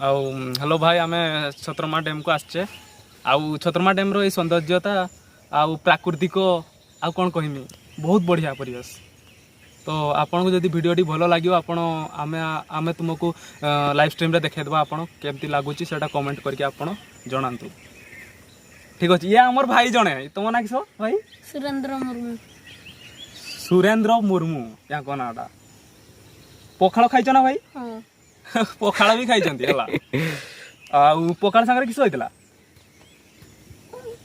Hello भाई आम छतरमा dam को आसचे आउ छतरमा डैम रो सौंदर्यता आउ प्राकृतिक आउ कौन कहमी बहुत बढ़िया परिवेश। तो आपन को जदि वीडियोटी भल लगे आपण आमे तुमको लाइव स्ट्रीम रे देखेदेबा आपण केमती लगुच से कमेंट करके आपण जनातु। ठीक अच्छे ये आमर भाई जड़े तुम ना किस भाई सुरेंद्र मुर्मू। सुरेंद्र मुर्मू या कौन आटा पखाड़ खाई ना भाई? हाँ पखाड़ भी खाई पखाड़ सांगे किस होता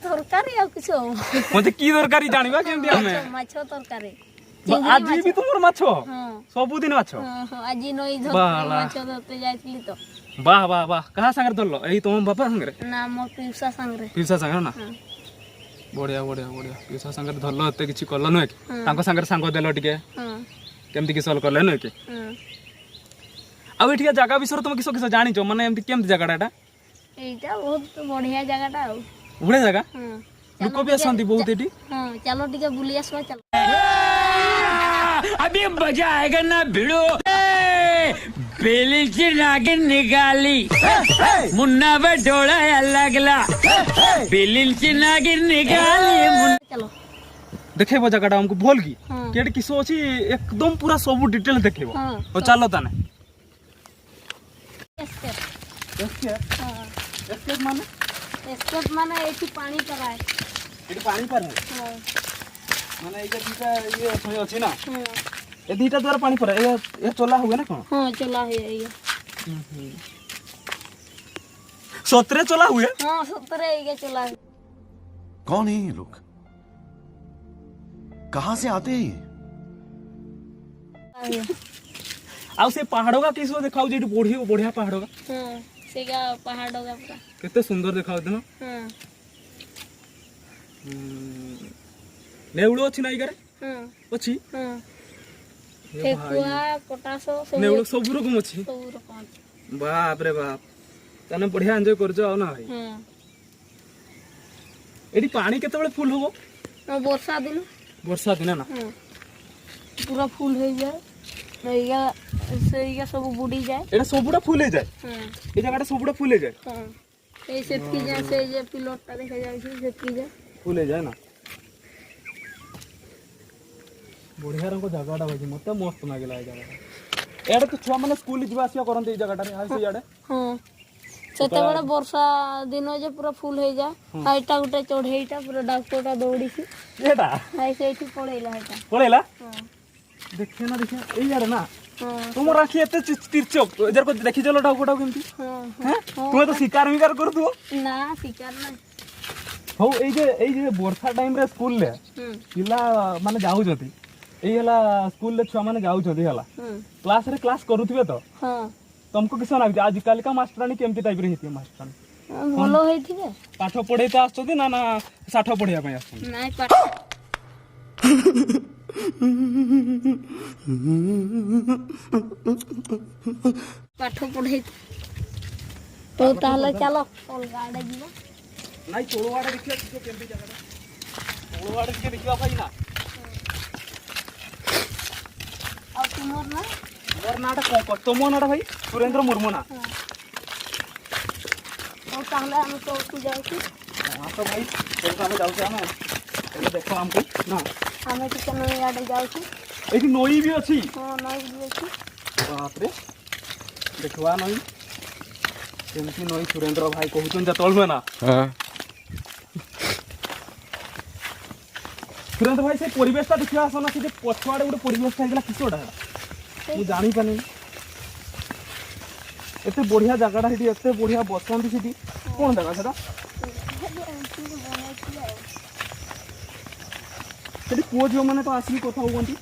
तरकारी आ कुछ मते की तरकारी जानबा केमती हमें माछ तरकारी आज भी तुमर माछ हां सब दिन माछ हां आज नई माछ धरते जाइतली तो वाह वाह वाह कहा सांगे धरलो एही तुम बापा सांगे ना मो पिउसा सांगे पिउसा सांगे ना बढ़िया बढ़िया बढ़िया पिउसा सांगे धरलो एते किछि करलो न कि तांको सांगे सांग देलो टिके हां केमती किसल करले न कि हां अब एठिया जगह विषय तुम किस किस जानिचो माने एमती केमती जगहटा एटा एटा बहुत बढ़िया जगहटा आ बढ़िया जगह हां लोक भी आसंती बहुत एठी हां चलो टिके बुली आसवा चलो अभी मजा आएगा ना भिड़ो बेली की नागिन निकाली मुन्ना बटोड़ा लगला बेली की नागिन निकाली चलो देखेबो जगहटा हमको भोल की हाँ। केट किसो अछि एकदम पूरा सब डिटेल देखेबो हाँ। ओ चलो तने एस्केप हां एस्केप माने एठी पानी कराए एठी पानी पर है हां माने एटा दीटा ये सही अछि ना हां ए दीटा द्वारा पानी पर ये चला हुआ ना कोन हां चला है ये सतरे चला हुए हां 17 ये चला है कौन है ये लोग? कहां से आते हैं ये? आ से पहाड़ो का किसो देखाउ जेठी बढ़िया बढ़िया पहाड़ो का हां सेगा पहाड़ होगा पूरा केते सुंदर देखाउ देनो हां नेउड़ो अछि ना इगारे हां अछि हां ठेकुआ पोटासो सब नेउड़ो सब रकम अछि सब रकम बाप रे बाप तने बढ़िया एंजॉय करजो ना भाई हां एडी पानी केते बेले फुल होबो वर्षा दिन ना हां पूरा फुल हो जाए नैया से सब बुड़ी जाए एटा सबुडा फुल हे जाय हां ए जगहटा सबुडा फुल हे जाय हां ए सेतकी जाए से जे पिलोटटा देखा जाय छै सेतकी जाए फुल हे जाय ना बढ़िया रंग जगहटा भाई मते मस्त लागला ए जगहटा एडे तो छुआ माने स्कूल जिवा आसिया करन ए जगहटा रे आ से याडे हां सेते बड़ा वर्षा दिन जे पूरा फुल हो जाए हाइटा गुटे चढ़ेईटा पूरा डाक्टरटा दौड़ी छी एटा हाय सेठी पड़ेला हाइटा पळेला हां देखे ना देखे ए याडे ना हां तुम राखी एते तिरचक एजर को देखि चलो डाकोटा केमती हां हैं तुम तो शिकार विकार कर दो ना शिकार ना हो ए जे वर्षा टाइम रे स्कूल ले पिला माने जाउ जति ए हला स्कूल ले छुआ माने जाउ जति हला क्लास रे क्लास करूथिबे तो हां तुमको किस ना आज काल का मास्टरानी केमती टाइप रे हेती मास्टरानी भलो होइथिबे पाठ पढ़े तो आछतो ना ना साठ पढ़िया पय आछतो नाइ पाठ पाठ पढ़े तो ताले चलो अलगा आडे जीवा नाइ तोळवाडा देखिया किछो केमती जगह तोळवाडा के देखिया भाई ना और तुमर ना मोर नाटा को तुमो नाटा भाई सुरेंद्र मुर्मू ना और ताले हम तो तू जाऊ छी हां तो भाई चल हम जाउ छी हम देखो हमको ना हमें तो नई आडे जाऊ छी एठी नई भी अछि हां नई भी छी बाप रे देखवा नई केमती नई सुरेंद्र भाई कहउछन जतल ना हां सुरेंद्र भाई से परिवेशटा देखिया आसना से पछवाड़े गोटे परिवेश थाइला किसोडा मु जानी पानी एते बढ़िया जगहटा हेटी एते बढ़िया बसंती सिटी कोन जगह सेटा सेटी पुओ झियो माने तो आसी कथा होवंती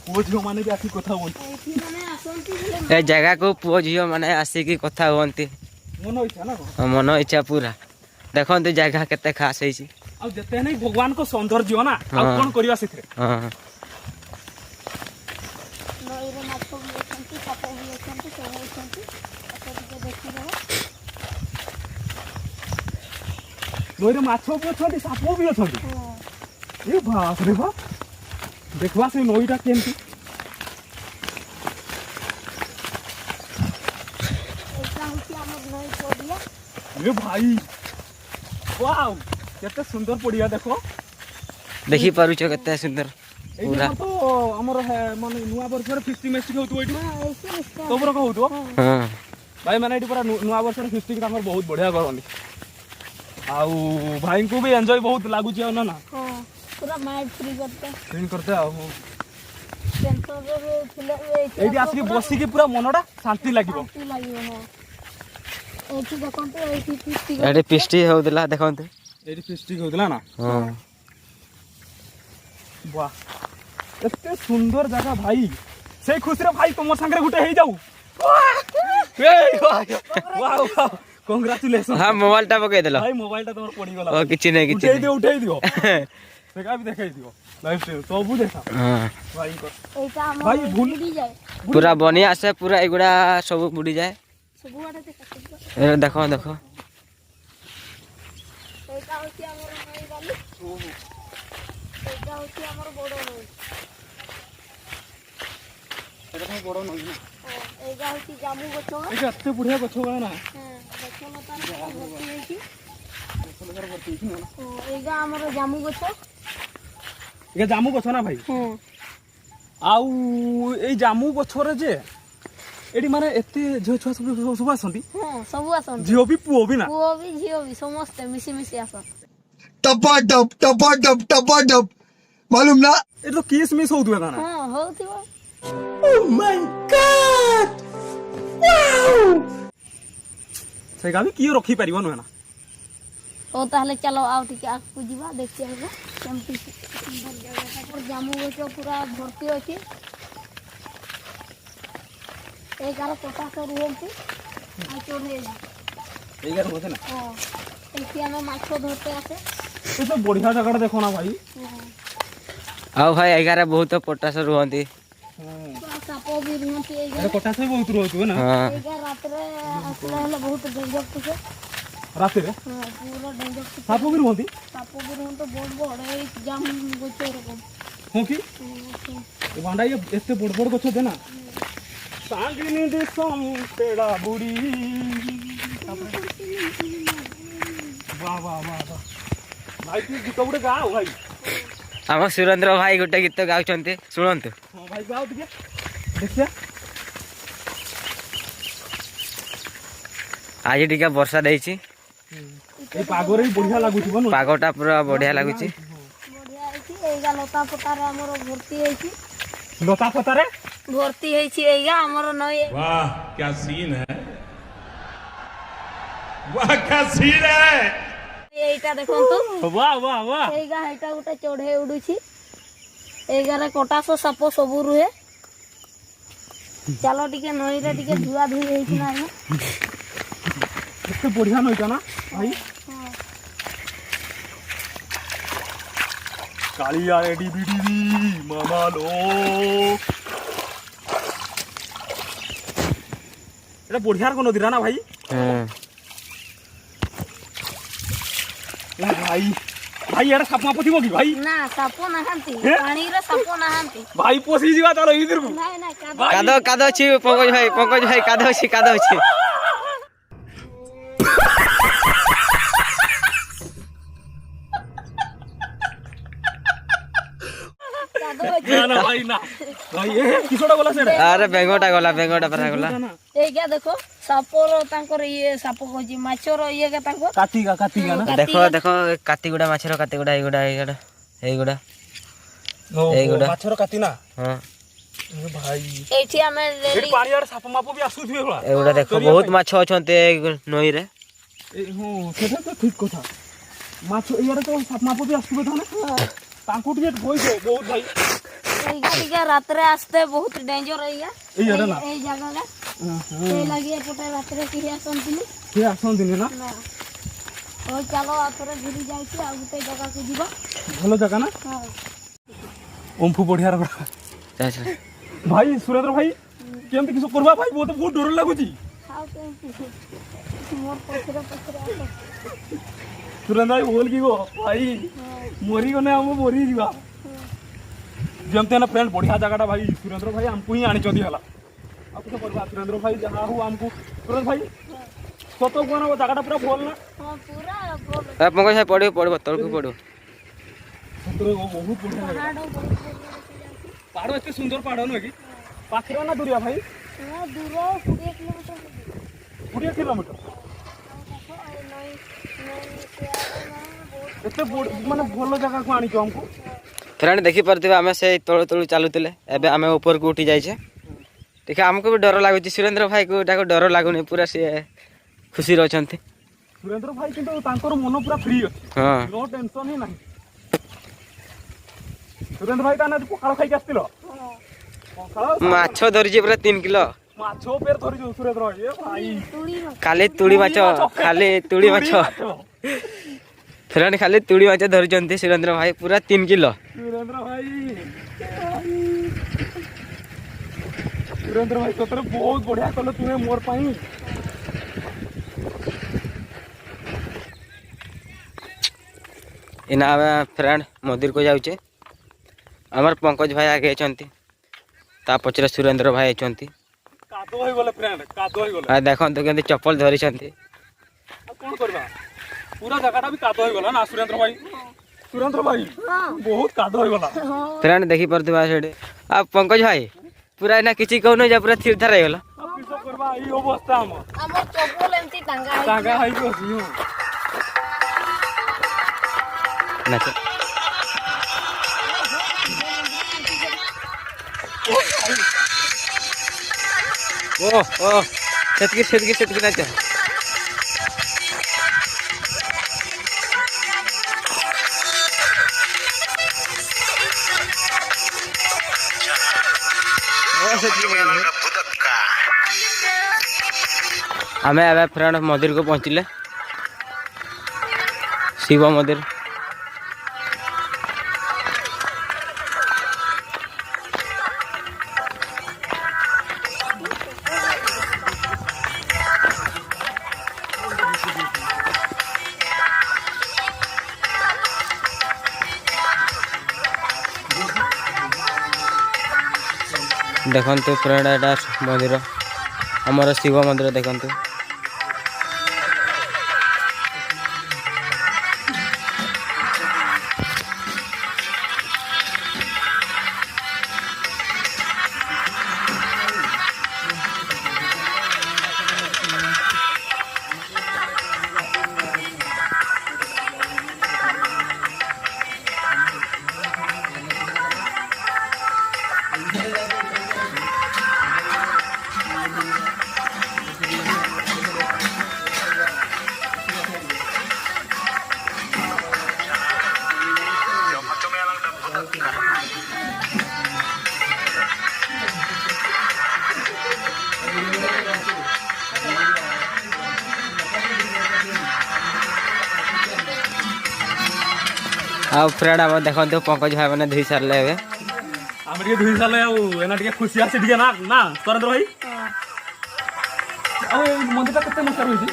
पुओ झियो माने भी आसी कथा होवंती एठी माने आसंती ए जगह को पुओ झियो माने आसिकी कथा हुअंती मन इच्छा ना मन इच्छा पूरा देखंतु जगह केते खास होईची आ जते नै भगवान को सौंदर्य ना आ हाँ। कोन करिया सिथे हां नई रे माछो भी अछंती साप भी अछंती सब अछंती तो टिके देखि देबो नई रे माछो भी अछंती सापो भी अछंती हां ए बाप रे बाप देखवा से नईटा केमती ହଉଛି ଆମର ନଈ ପଡ଼ିଆ। ए भाई वाओ केते सुंदर पड़िया देखो देखि पारुछ केते सुंदर एई पूरा तो हमर माने नुआ वर्षर फिस्टी मेस्टी होतो एठी ହଁ ଏଇଠି ନିଶ୍ଚୟ। तो बरो होतो हां भाई माने एठी पूरा नुआ वर्षर फिस्टी के हमर बहुत बढ़िया करंदी आउ भाई को भी एंजॉय बहुत लागु छी ना ହଁ ପୁରା ମାइंड फ्री करते आउ टेंशन रे ଥିଲେ ଏଇଠି एठी आसी बसी के पूरा मनडा शांति लागिबो ଶାନ୍ତି ଲାଗିବ। ହଁ ଏଇଠି ଦେଖନ୍ତୁ ଏଇଠି ପିସ୍ତି एठी पिस्टी होउदला देखंते एठी फिस्टी होतला ना हां वाह एते सुंदर जगह भाई से खुशी रे भाई तुम संगे गुटे हे जाऊ ए वाह वाह कांग्रेचुलेशन हां मोबाइल टा पके देलो भाई मोबाइल टा तमर पड़ी गला ओ किछि नै किछि उठेई दियो देखा भी देखाई दियो लाइव स्ट्रीम सब देखा हां भाई को ଏଇଟା ଆମ ଭାଇ ଭୁଲ ବୁଡି ଯାଏ पूरा बनी आसे पूरा एगुडा सब बुडी जाए ସବୁଆଡେ ଦେଖନ୍ତୁ। ए देखो देखो ଏଇଟା ହଉଛି ଆମର ନଈ ବାଲି। ଏଇଟା ହଉଛି ଆମର ବଡ ନଈ। ଏଟା ତ ବଡ ନଈ ଏଇଟା ହଉଛି ଜାମୁ ଗଛ। ଏଟା ଏତେ ବଢିଆ ଗଛ ଗା ନା ଗଛ ଲତା ଭର୍ତ୍ତି ହେଇଛି। ସରକାର ଭର୍ତ୍ତି ହେଇଛି ନା ଏଇଟା ଆମର ଜାମୁ ଗଛ। ଏଟା ଜାମୁ ଗଛ ନା ଭାଇ ଆଉ ଏଇ ଜାମୁ ଗଛରେ ଯେ ଏଠି ମାନେ ଏତେ ଝିଅ ଛୁଆ ସବୁ ଆସନ୍ତି ସବୁ ଆସନ୍ତି। ଝିଅ ବି ପୁଅ ବି ନା ପୁଅ ବି ଝିଅ ବି ସମସ୍ତେ ମିଶି ମିଶି ଆସନ୍ତି। टपा मालूम ना ଏଠି ତ କିସ୍ ମିସ୍ ହଉଥିବେ ନା ହଁ ହଉଥିବ। ସେଇଟା ବି କିଏ ରଖିପାରିବ ନୁହେଁ ନା ହଉ ତାହେଲେ ଚାଲ ଆଉ ଟିକେ ଆଗକୁ ଯିବା ଦେଖିବାକୁ କେମିତି ସୁନ୍ଦର ଜାଗାଟା। ଜାମୁ ଗଛ ପୁରା ଭର୍ତ୍ତି ଅଛି। ଏଇ ଗାର ପଟାସ ରୁହନ୍ତି ଆଉ ଚଢ଼େଇ। ଏଇଟା ରହୁଛି ନା ଏଠି ଆମେ ମାଛ ଧରତେ ଆସେ। ଏ ତ ବଢିଆ ଜାଗାଟା ଦେଖ ନା ଭାଇ ଆଉ ଭାଇ ଏଗାରେ ବହୁତ ପଟାସ ରୁହନ୍ତି ସାପ ବି ରୁହନ୍ତି। ଏଇ ଏଟା କଟାସ ବି ବହୁତ ରହୁଥିବ ନା ହଁ ଏଇଟା ରାତିରେ ଆସିଲା ହେଲେ ବହୁତ ଡେଞ୍ଜର ଟିକେ। ରାତିରେ ପୁରା ଡେଞ୍ଜର ଟିକେ। ସାପ ବି ରୁହନ୍ତି ସାପ ବି ରୁହନ୍ତି ବଡ଼ ବଡ଼। ଏଇ ଜାମୁ ଗଛ ଏରକମ। ହଁ କି ଏ ଭାଣ୍ଡା ଇଏ ଏତେ ବଡ଼ ବଡ଼ ଗଛ ଦେ ନା ସାଙ୍ଗିନି ଦିଶମ ତେଡ଼ା ବୁଡ଼ି वाह वाह वाह वाह भाई तू गीत गुटे गा भाई ଆମ ସୁରେନ୍ଦ୍ର ଭାଇ ଗୋଟେ ଗୀତ ଗାଉଛନ୍ତି ଶୁଣନ୍ତୁ हाँ भाई गाओ ଟିକେ ଦେଖିଆ ଆଜି ଟିକେ ବର୍ଷା ଦେଇଛି এই ପାଗରେ ବି ବଢିଆ ଲାଗୁଥିବ ନା ପାଗଟା ପୁରା ବଢିଆ ଲାଗୁଛି ବଢିଆ ହେଇଛି। ଏଇଗା ଲତା ପଟାରେ ଆମର ଭର୍ତ୍ତି ହେଇଛି। ଲତା ଫତାରେ ଭର୍ତ୍ତି ହେଇଛି ଏଇଗା ଆମର ନଈ। वाह क्या सीन है वाह क्या सीन है এইটা দেখন্তু वाह वाह वाह এইগା এইটা ଗୋଟେ ଚଢେଇ ଉଡୁଛି। এইଗାରେ କଟାସ ସାପ ସବୁ ରୁହେ। ଚାଲ ଟିକେ ନଈରେ ଟିକେ ଧୁଆ ଧୁଇ ହେଇଛି ନା ଆଜ୍ଞା। ଏତେ ବଢିଆ ନଈଟା ନା ଭାଇ କାଳିଆ ଏଡି ବିଡିବି ମାମା ଲୋ এটা বঢ়িয়ার কোন নদীরা না ভাই ভাই ভাই এটা সাপ মাপ থিব কি ভাই ନା ସାପ ନାହାନ୍ତି। ହେ? ପାଣିରେ ସାପ ନାହାନ୍ତି। ভাই পশি ଯିବା ତାର ଭିତରକୁ ନାଇଁ ନାଇଁ କାଦ କାଦ ଅଛି ପଙ୍କଜ ଭାଇ କାଦ ଅଛି না না ভাই না ভাই এ কিসটা গলা সেটা ଆରେ ବେଙ୍ଗଟା ପରା ଗଲା এইগା ଦେଖ ସାପର ତାଙ୍କର ଇଏ ସାପ କହୁଛି ମାଛର ଇଏ ତାଙ୍କ কাতিগা না ଦେଖ କାତିଗୁଡା ମାଛର କାତିଗୁଡା এইগুଡା এইগুড়া মাছর কাতি না ହଁ ভাই এইଠି ଆମେ এটি পানি আর সাপ মাপ বি আসুথিবে বলা ଏଗୁଡା ଦେଖ ବହୁତ ମାଛ ଅଛନ୍ତି ଏଇ ନଈରେ ହଁ সেটা তো ঠিক কথা মাছ ইয়ারে তো সাপ মাপ বি আসুথিবে তাহলে তাଙ୍କୁ ଟିକେ কইছে বহুত ভাই এইগা ଟିକେ ରାତିରେ আসতে ବହୁତ ଡେଞ୍ଜର এইଗା এই ইয়ারে না এই ଜାଗାଟା এই ଲାଗି ଏପଟେ ରାତିରେ କେହି ଆସନ୍ତିନି কে আসন্তিনি না ନା। ହଉ ଚାଲ ଆଉଥରେ ଘୁରି ଯାଇକି ଆଉ ଗୋଟେ ଜାଗାକୁ ଯିବା। ভালো জায়গা না ହଁ ওমফু বঢ়িয়ার ভাই সুরেন্দ্র ভাই কেমতি কিছু করবা ভাই বহুত বহুত ডর লাগুছি ଆଉ କେମିତି ମୋର ପଛରେ ପଛରେ ଆସ। ସୁରେନ୍ଦ୍ର ଭାଇ ବୋଲ କି গো ভাই মরি গনে আমি মরি ଯିବା ଯେମିତି ହେଲା ଫ୍ରେଣ୍ଡ ବଢିଆ ଜାଗାଟା ଭାଇ ସୁରେନ୍ଦ୍ର ଭାଇ ଆମକୁ ହିଁ ଆଣିଛନ୍ତି ହେଲା ଆଉ କିଛି କରିବା ସୁରେନ୍ଦ୍ର ଭାଇ ଯାହା ହଉ ଆମକୁ ସୁରେନ୍ଦ୍ର ଭାଇ ସତ କୁହ ଜାଗାଟା ପୁରା ଭଲ ନା ହଁ ପୁରା ଭଲ ପଙ୍କଜ ଭାଇ ପଡ଼ିବ ତଳକୁ ପଡ଼ିବ। ସତରେ ବହୁତ ବଢିଆ ଜାଗା। ପାହାଡ଼ ବହୁତ ଭଲ ଦେଖାଯାଉଛି। ପାହାଡ଼ ଏତେ ସୁନ୍ଦର ପାହାଡ଼ ନୁହେଁ କି ପାଖରେ ନା ଦୂରିଆ ଭାଇ ହଁ ଦୂର 20 କିଲୋମିଟର ହେବ। 20 କିଲୋମିଟର ଏତେ ମାନେ ଭଲ ଜାଗାକୁ ଆଣିଛ ଆମକୁ। ଫ୍ରେଣ୍ଡ ଦେଖିପାରୁଥିବେ ଆମେ ସେଇ ତଳୁ ଚାଲୁଥିଲେ ଏବେ ଆମେ ଉପରକୁ ଉଠି ଯାଇଛେ। ଟିକେ ଆମକୁ ବି ଡର ଲାଗୁଛି ସୁରେନ୍ଦ୍ର ଭାଇକୁ ତାକୁ ଡର ଲାଗୁନି ପୁରା ସିଏ ଖୁସିରେ ଅଛନ୍ତି। ସୁରେନ୍ଦ୍ର ଭାଇ କିନ୍ତୁ ତାଙ୍କର ମନ ପୁରା ଫ୍ରି ଅଛି ହଁ ନୋ ଟେନସନ ହିଁ ନାହିଁ। ସୁରେନ୍ଦ୍ର ଭାଇ ତାହେଲେ ପଖାଳ ଖାଇକି ଆସିଥିଲ ପଖାଳ ମାଛ ଧରିଛି ପୁରା 3 କିଲୋ। ମାଛ ଉପରେ ଧରିଛୁ ସୁରେନ୍ଦ୍ର ଭାଇ ଏ ଭାଇ ଖାଲି ତୁଳି ମାଛ ଖାଲି ତୁଳି ମାଛ ଫ୍ରେଣ୍ଡ ଖାଲି ତୁଳି ମାଛ ଧରିଛନ୍ତି ସୁରେନ୍ଦ୍ର ଭାଇ ପୁରା 3 କିଲୋ। ସୁରେନ୍ଦ୍ର ଭାଇ ସୁରେନ୍ଦ୍ର ଭାଇ ସତରେ ବହୁତ ବଢିଆ କଲ ତୁମେ ମୋର ପାଇଁ। ଏନା ଆମେ ଫ୍ରେଣ୍ଡ ମନ୍ଦିର को ଯାଉଛେ। ଆମର ପଙ୍କଜ ଭାଇ ଆगे ଅଛନ୍ତି ତା ପଛରେ ସୁରେନ୍ଦ୍ର ଭାଇ ଅଛନ୍ତି। କାଦୁଅ ହେଇଗଲେ ଫ୍ରେଣ୍ଡ କାଦୁଅ ହେଇଗଲେ ଆଉ ଦେଖନ୍ତୁ କେମିତି ଚପଲ ଧରିଛନ୍ତି। ଆଉ କଣ କରିବା ପୁରା ଜାଗାଟା ବି କାଦୁଅ ହେଇଗଲା ନା ସୁରେନ୍ଦ୍ର ଭାଇ। ସୁରେନ୍ଦ୍ର ଭାଇ ବହୁତ କାଦୁଅ ହେଇଗଲା। ଫ୍ରେଣ୍ଡ ଦେଖିପାରୁଥିବା ସେଠି ଆଉ ପଙ୍କଜ ଭାଇ ପୁରା ଏନା କିଛି କହୁନ ଯେ ପୁରା ଥିର ଥାର ହେଇଗଲା। ଆଉ କିସ କରିବା ଏଇ ଅବସ୍ଥା ଆମର ଚପଲ ଏମିତି ଟାଙ୍ଗା ହେଇକି ଅଛି। ନାଚ ଓ ସେତିକି ନାଚ। ଆମେ ଏବେ ଫ୍ରେଣ୍ଡ ମନ୍ଦିର को ପହଞ୍ଚିଲେ ଶିବ ମନ୍ଦିର। देखंतु फ्रेंड एटा मंदिर हमर शिव मंदिर देखंतु। आ फ्रेंड हम देखते पंकज भाई मैंने धोई सारे आम धोई सारे एना खुशी आसी ना ना सुरेन्द्र भाई मंदिर केते मसर होइछि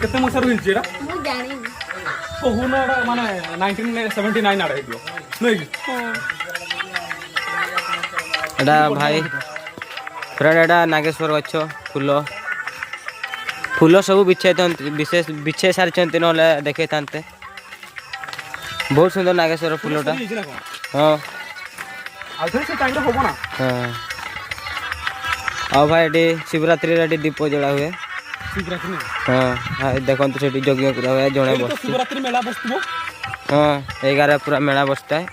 केते मसर होइछि एटा मु जानि कहूना एटा माने 1979 आड़े दियो नै कि एटा भाई फ्रेंड एटा नागेश्वर गछ फूल फूल सब बिछे सारी ना देखे था बहुत सुंदर नागेश्वर फूलटा। हाँ हाँ भाई ये शिवरात्रि दीप जला हुए। हाँ देखो से यज्ञ पूरा हुए जड़े शिवरात्रि मेला बसतु। हाँ 11 पूरा मेला बसता है।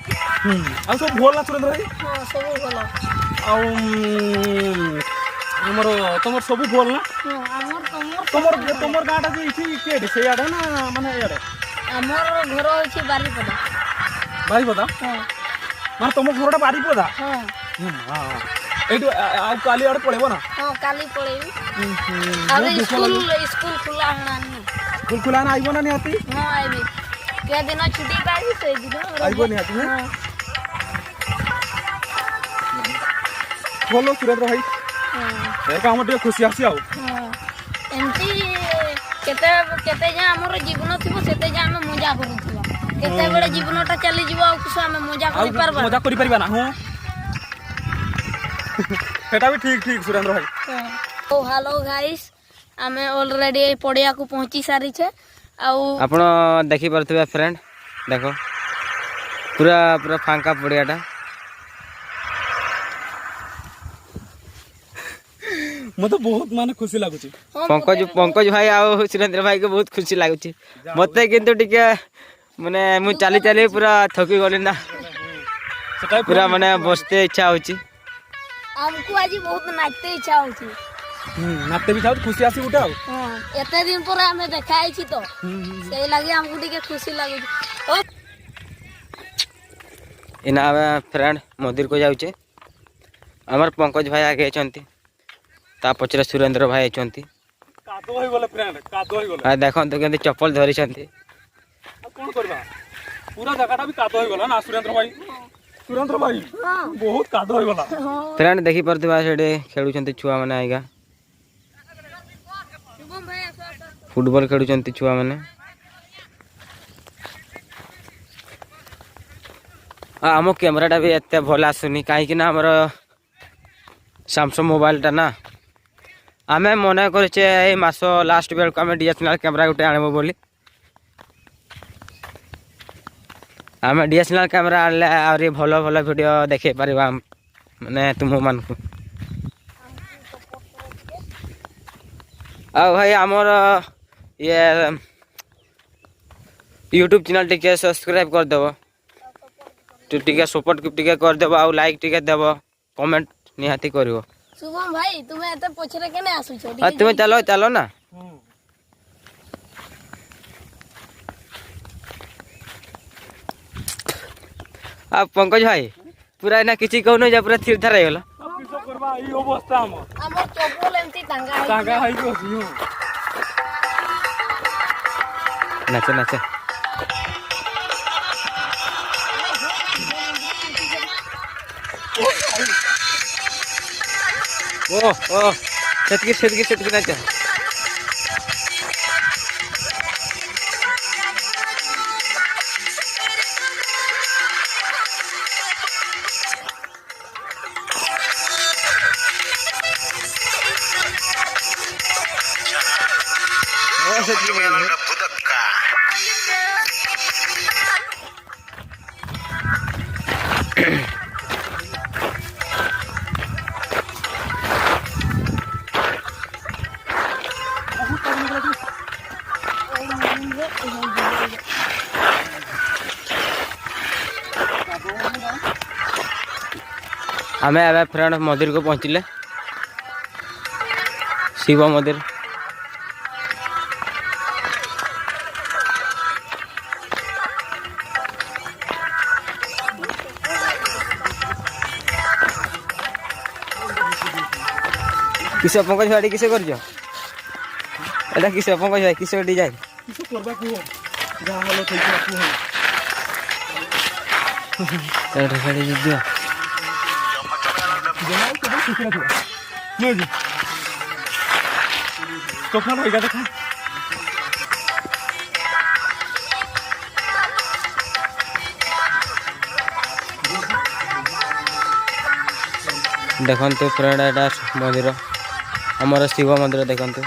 सब भल ना सुरेन्द्र भाई सब भल आमर तुम सब भल ना तुम गाँटा जे से आड़े ना माने इे आमर घर होछि बारीपदा बारीपदा माने तुम घरटा बारीपदा हां काली आड़े पड़ेबो ना हां काली पड़ेबी अरे स्कूल खुला हणानी स्कूल खुला ना आइबो ना निहाती हां आइबी के दिन छुट्टी पाई से दिन आइबो निहाती ना बोलो सुरेन्द्र भाई काम खुशी आसी एमती केते केते जे हमर जीवन थिबो सेते जे हम मजा करूथबा केते बेले जीवनटा चली जीवो आ कुछ हम मजा करि परबा मजा करि परबा ना हां সেটা भी ठीक ठीक सुरेंद्र भाई तो हेलो गाइस आमे ऑलरेडी पड़िया को पहुंची सारी छे आउ ଆପଣ ଦେଖିପାରୁଥିବେ ଫ୍ରେଣ୍ଡ ଦେଖ ପୁରା ପୁରା ଫାଙ୍କା ପଡ଼ିଆଟା मते बहुत माने खुशी लागुची ପଙ୍କଜ ଭାଇ ଆଉ ସୁରେନ୍ଦ୍ର ଭାଇକୁ ବହୁତ ଖୁସି ଲାଗୁଛି ମତେ କିନ୍ତୁ ଟିକେ ମାନେ ମୁଁ ଚାଲି ଚାଲି ପୁରା ଥକି ଗଲି ନା ସେଟା ପୁରା ମାନେ ବସତେ ଇଚ୍ଛା ହଉଛି हमको आज बहुत नाचते इच्छा होची नाते भी थाउ खुशी आसी उठा हां एते दिन पर हमें देखाई छी तो सेही लागि हमको टिके खुशी लागुची ओ इना आमे फ्रेंड मंदिर को जाउचे हमर पंकज भाई आगे अछंती ता पछरे सुरेंद्र भाई अछंती कादो होई गले फ्रेंड कादो होई गले आ देखन तो केंति चप्पल धरि छंती कोन करबा पूरा जगहटा भी कादो होई गला ना सुरेंद्र भाई बहुत कादो होई गला फ्रेंड देखि परतबा सेडे खेलु छंती छुआ माने आइगा शुभम भाई फुटबॉल खेलु छंती छुआ माने आम कैमराटा भी एत भल आसुनी कहीं आमर सैमसंग मोबाइलटा ना आम मन करे मास लास्ट बेल को आम डीएसएलआर कैमरा गोटे आणबो बोली आम डीएसएलआर कैमरा आनले आरी भल भल वीडियो देखे पारिबा माने तुम मान को आ भाई आमर ये यूट्यूब चैनल टिके सब्सक्राइब कर देबो टिके सपोर्ट टिके कर देबो आ लाइक टिके देबो कमेंट निहाती करिवो शुभम भाई तुम्हें एते पछरे केने आसु छ आ तुम चलो चलो ना आ पंकज भाई पूरा ना किछि कहनो जा पूरा थिर थर गेलो किसो करबा ई अवस्था हमर चप्पल एमती टांगा टांगा हाई को सियो नाचे नाचे ओ सेतकी नाचे आमे अब फ्रेंड मंदिर को पहुँचले शिव मंदिर किसे पंकज भाई किसे कर किसे पंकज भाई किसे डिजाइन किसो करबा को जा हलो थैया को तेरे खड़ी दियो जनाओ तो बहुत खुशी लगा लो जी तो खाना होएगा देखा देखते फ्रेंड एटा मंदिर आमर शिव मंदिर देखते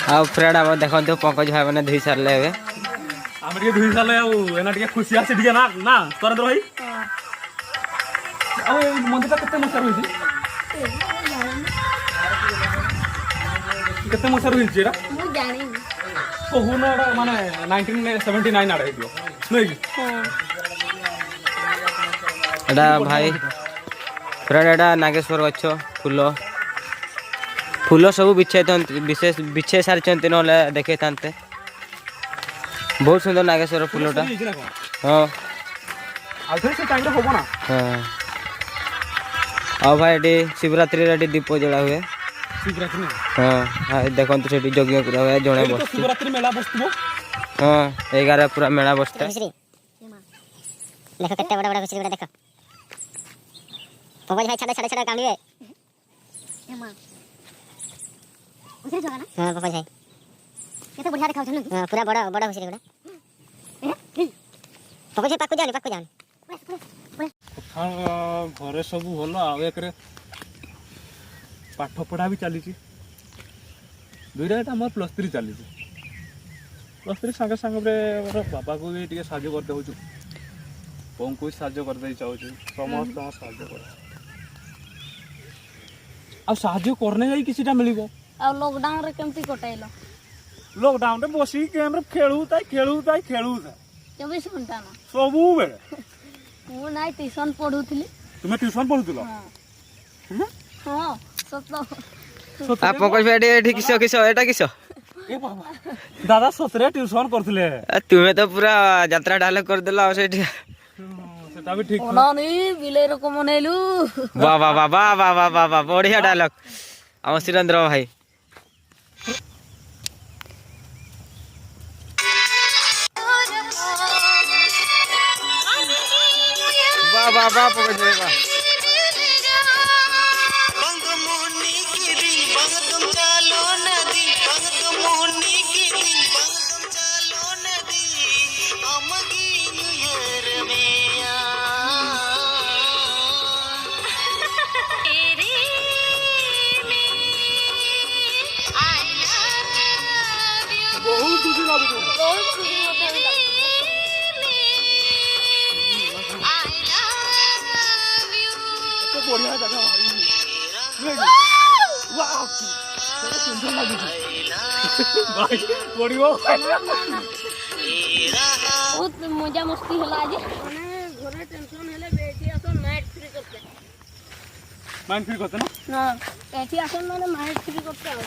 आ फ्रेंड अब देखते पंकज भाई मैंने धोई सारे हे आम टे धुई साले एना टे खुशी आसे टे ना ना सुरेंद्र भाई आ मंदिर केते मसर होई केते मसर होई जेरा मु जानी कहूना माने 1979 आड़े दियो नहीं कि? एटा भाई फ्रेंड एटा नागेश्वर गछ फूल फूल सब बिछे सारी ना देखे था बहुत सुंदर नागेश्वर फूलटा ହେଇଛି ନା କଣ? हाँ ଆଉ ଥରେ ସେ ଟାଇମରେ ହବ ନା हाँ ଆଉ ଭାଇ ଏଠି ଶିବରାତ୍ରିରେ ଏଠି ଦୀପ ଜଳା ହୁଏ ଶିବରାତ୍ରି ନା हाँ ଦେଖନ୍ତୁ ସେଠି ଯଜ୍ଞ ପୁରା ହୁଏ ଜଣେ ଏଇଠି ତ ବସିଛି ଶିବରାତ୍ରି ମେଳା ବସିଥିବ हाँ 11 पूरा मेला बसता देखो कितने बड़ा बड़ा घुसरी बड़ा देखो पपा भाई छाड़ा छाड़ा छाड़ा काम लिए एमा घुसरी जगह ना हां पपा भाई केते बढ़िया देखाउ छन हां पूरा बड़ा बड़ा घुसरी बड़ा पपा भाई पाकु जानी ଘରେ ସବୁ ଭଲ ଆଉ ଏକରେ ପାଠ ପଢ଼ା ବି ଚାଲିଛି ଦୁଇଟା ଏଇଟା ମୋର +3 ଚାଲିଛି +3 ସାଙ୍ଗେ ସାଙ୍ଗରେ ମୋର ବାପାକୁ ବି ଟିକେ ସାହାଯ୍ୟ କରିଦେଉଛୁ ବୋଉଙ୍କୁ ବି ସାହାଯ୍ୟ କରିଦେଇ ଚାହୁଁଛୁ ସମସ୍ତଙ୍କ ସାହାଯ୍ୟ କର ଆଉ ସାହାଯ୍ୟ କରନେ ଯାଇ କିଛିଟା ମିଳିବ ଆଉ ଲକଡାଉନ ରେ କେମିତି କଟାଇଲ ଲକଡାଉନରେ ବସିକି ଗେମ୍ରେ ଖେଳୁଥାଏ 24 ଘଣ୍ଟା ନା ସବୁବେଳେ ମୁଁ ନାଇଁ ଟ୍ୟୁସନ ପଢୁଥିଲି ତୁମେ ଟ୍ୟୁସନ ପଢୁଥିଲ ହଁ ସତ आप पकड़ एठी किस किस एटा किस ଏ ବାବା ଦାଦା ସତରେ ଟ୍ୟୁସନ କରୁଥିଲେ तुम्हें तो पूरा यात्रा डायलॉग कर देला सेठी ସେଟା ବି ଠିକ ଅନାନି ବିଲେଇ ରକମ ନେଲୁ वाह वाह वाह वाह वाह वाह वाह वाह बढ़िया डायलॉग हम सुरेंद्र भाई वाह वाह वाह पकड़ वाह ବହୁତ ଖୁସି ଲାଗୁଛି ଏତେ ବଢିଆ ଜାଗା ଭାଇ ସୁନ୍ଦର ଲାଗୁଛି ଭାଇ ପଡିବ ବହୁତ ମଜା ମସ୍ତି ହେଲା ଆଜି ମାନେ ଘରେ ଟେନସନ ହେଲେ ବେଠି ଆସ ନାଇଟ୍ ଫ୍ରି କରତେ ମାଇଣ୍ଡ ଫ୍ରି করতে না ନା ଏଠି ଆସ ମାନେ ନାଇଟ୍ ଫ୍ରି କରତେ ଆଉ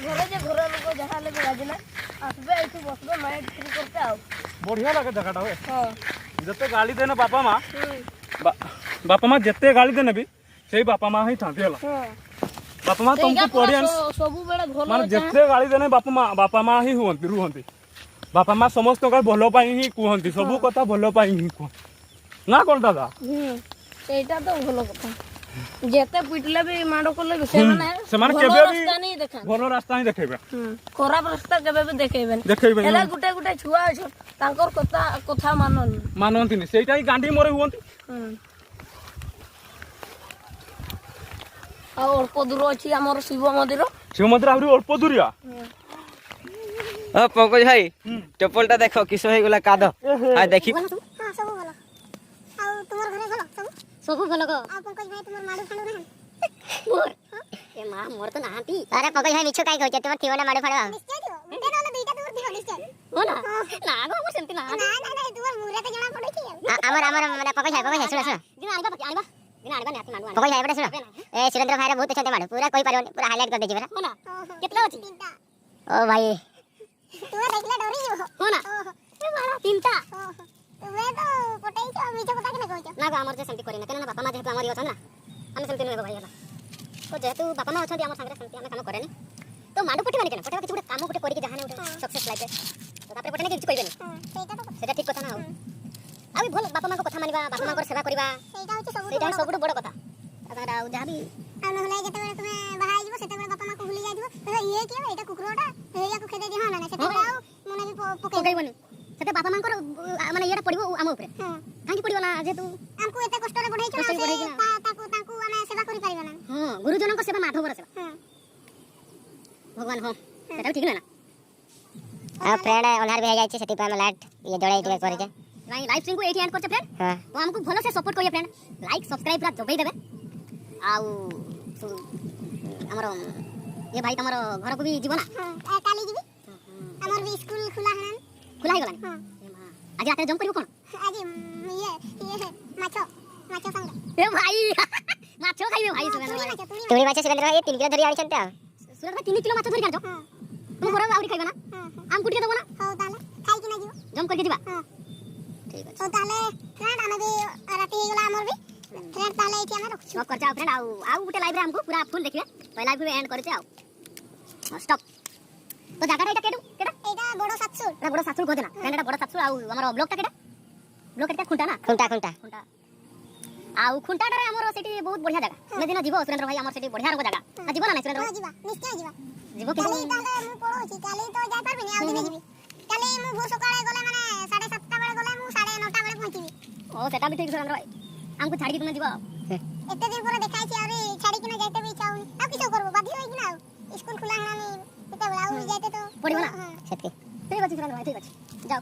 ଘରେ ଯେ ଘର ଲୋକ ଯାହା ହେଲେ ବି ରାଜିଲେ আসবে ଏଠି ବସବେ ନାଇଟ୍ ଫ୍ରି କରତେ ଆଉ ବଢିଆ ଲାଗେ ଜାଗାଟା ହୁଏ ହଁ ଯେତେ ଗାଳି ଦେନେ ବାପା ମା ଯେତେ ଗାଳି ଦେନେ ବି ସେଇ ବାପା ମା ହିଁ ଥାନ୍ତି ହେଲା ହଁ ବାପା ମା ତମକୁ ପଢିଆନ ସବୁବେଳେ ଭଲ ମାନେ ଯେତେ ଗାଳି ଦେନେ ବାପା ମା ହିଁ ରୁହନ୍ତି ବାପା ମା ସମସ୍ତଙ୍କ ଭଲ ପାଇଁ ହିଁ କୁହନ୍ତି ସବୁ କଥା ଭଲ ପାଇଁ ହିଁ କୁହନ୍ତି ନା କଣ ଦାଦା ସେଇଟା ତ ଭଲ କଥା ଯେତେ ପିଟିଲେ ବି ମାଡ଼ କଲେ ବି ସେମାନେ ଭଲ କେବେ ବି ରାସ୍ତା ହିଁ ଦେଖାନ୍ତି ଭଲ ରାସ୍ତା ହିଁ ଦେଖେଇବେ ଖରାପ ରାସ୍ତା କେବେ ବି ଦେଖେଇବେନି ଦେଖେଇବେନି ହେଲେ ଗୋଟେ ଗୋଟେ ଛୁଆ ଅଛନ୍ ତାଙ୍କର କଥା ମାନନ୍ତିନି ସେଇଟା ହିଁ ଗାଣ୍ଡି ମରେ ହୁଅନ୍ତି ଆଉ ଅଳ୍ପ ଦୂର ଅଛି ଆମର ଶିବ ମନ୍ଦିର ଆହୁରି ଅଳ୍ପ ଦୂରିଆ पंकज भाई चप्पलटा देख किस हो गला काद आ देखि हां सब भलो आ तुमर घरे भलो सब भलो गो आ पंकज भाई तुमर माडू फाडू रहन मोर ए मां मोर तो नाहंती अरे पंकज भाई मिछो काई कहते तुमर थिवना माडू फाडू निश्चय दियो ते न दुईटा तुमर दियो निश्चय हो ना ना गो मोर सेमती ना ना तुमर मुरे ते जणा पड़ै छी हमर माने पंकज भाई सुन सुन दिन आनिबा नाती माडू पंकज भाई बडे सुन ए सुरेंद्र भाई रे बहुत अच्छा माडू पूरा कोई पारबनी पूरा हाईलाइट कर देजी बरा हो ना कितना अछि ओ भाई तू देखले डरी जो हो ना ए मारा तीनटा तुमे तो पटाई छ मिछ पटा के न कहछ ना गो हमर जे सेमती करी ना केना बापा मा जेतु हमर अछन ना हम सेमती नै भाई होला तो जेतु बापा मा अछन हमर संगे सेमती हम काम करे तो माडू पटी माने केना पटा किछ गुटे काम गुटे करी के जहाने उठे सक्सेस लाइफ तो तापर पटे किछ करिबेनी सेटा ठीक कथा ना हो आबी भल बापा मा को कथा मानिबा बापा मा को सेवा करिबा सेटा सबुट बड़ कथा तारा जहा भी आ नहले जते बेले तुमे बाहाई जीवो सेते बेले बापा मा को भूली जाइबो तो ये के एटा कुकुरोटा हेया को खेदे दे हां ना सेते बेले आ मने भी पकैबनी सेते बापा मा को माने येटा पडिबो आम ऊपर काहे पडिबो ना जे तू हमको एते कष्ट रे पढाई छ ताकू माने सेवा करि परिबा ना हां गुरुजन को सेवा माधव रे सेवा भगवान हो सेटा ठीक ना आ फ्रेंड ओनर भी जाय छै सेति पे हम लाइट ये जड़ाई दिया करे छै भाई लाइव स्ट्रीम को एटी एंड करछे फ्रेंड हां तो हमको भलो से सपोर्ट करिए फ्रेंड लाइक सब्सक्राइब पूरा दबाई देबे आउ हमर ये भाई तमरो घर को भी जीवो ना हां काली जीवी हमर भी स्कूल खुला है गलानी हां आज रात जम करियो कोन आज ये माछो संग ए भाई माछो खाइबे भाई सुरेंद्र भाई तुरी माछ सुरेंद्र भाई 3 किलो धरि आइ छनते सुरेंद्र भाई 3 किलो माछ धरि काढो तुम घर आउरी खाइबे ना आम कुटी देबो ना हो ताले खाइ कि ना जीव जम करके जीवा ठीक अछि हो ताले फ्रेंड आमे भी राती हे गेला हमर भी फ्रेंड ताले एठी आमे रखछु स्टॉप करचा फ्रेंड आउ गुटे लाइव रे हमको पूरा फुल देखिबे पहला लाइव एंड करचे आउ स्टॉप तो जागा एटा केडा एटा बडो सातसुर एटा बडो सातसुर को देना फ्रेंड एटा बडो सातसुर आउ हमर ब्लॉक ता केडा ब्लॉक केटा खुंटा ना खुंटा आउ खुंटा रे हमर सेठी बहुत बढ़िया जगह मे दिन जीवो सुरेंद्र भाई हमर सेठी बढ़िया रंग जगह जीवो ना सुरेंद्र भाई जीवा निश्चय जीवा जीवो के काली ताले मु पळोची काली तो जाय पारबिनी आउ दिने जीवी काली मु भोर सकाळे गले माने 7:30 बेले गले मु 9:30 बेले पहुंचीबी ओ सेटा भी ठीक सुरेंद्र भाई हमको छाड़ी के तुम जीवो एते दिन पूरा देखाई छी अरे छाड़ी के ना जाते भी चाहू आ किछो करबो बाध्य होई कि ना स्कूल खुला हना एते बेला आउ जाते तो पड़िबो ना सेतके ठीक अछि सुरेंद्र भाई ठीक अछि जाओ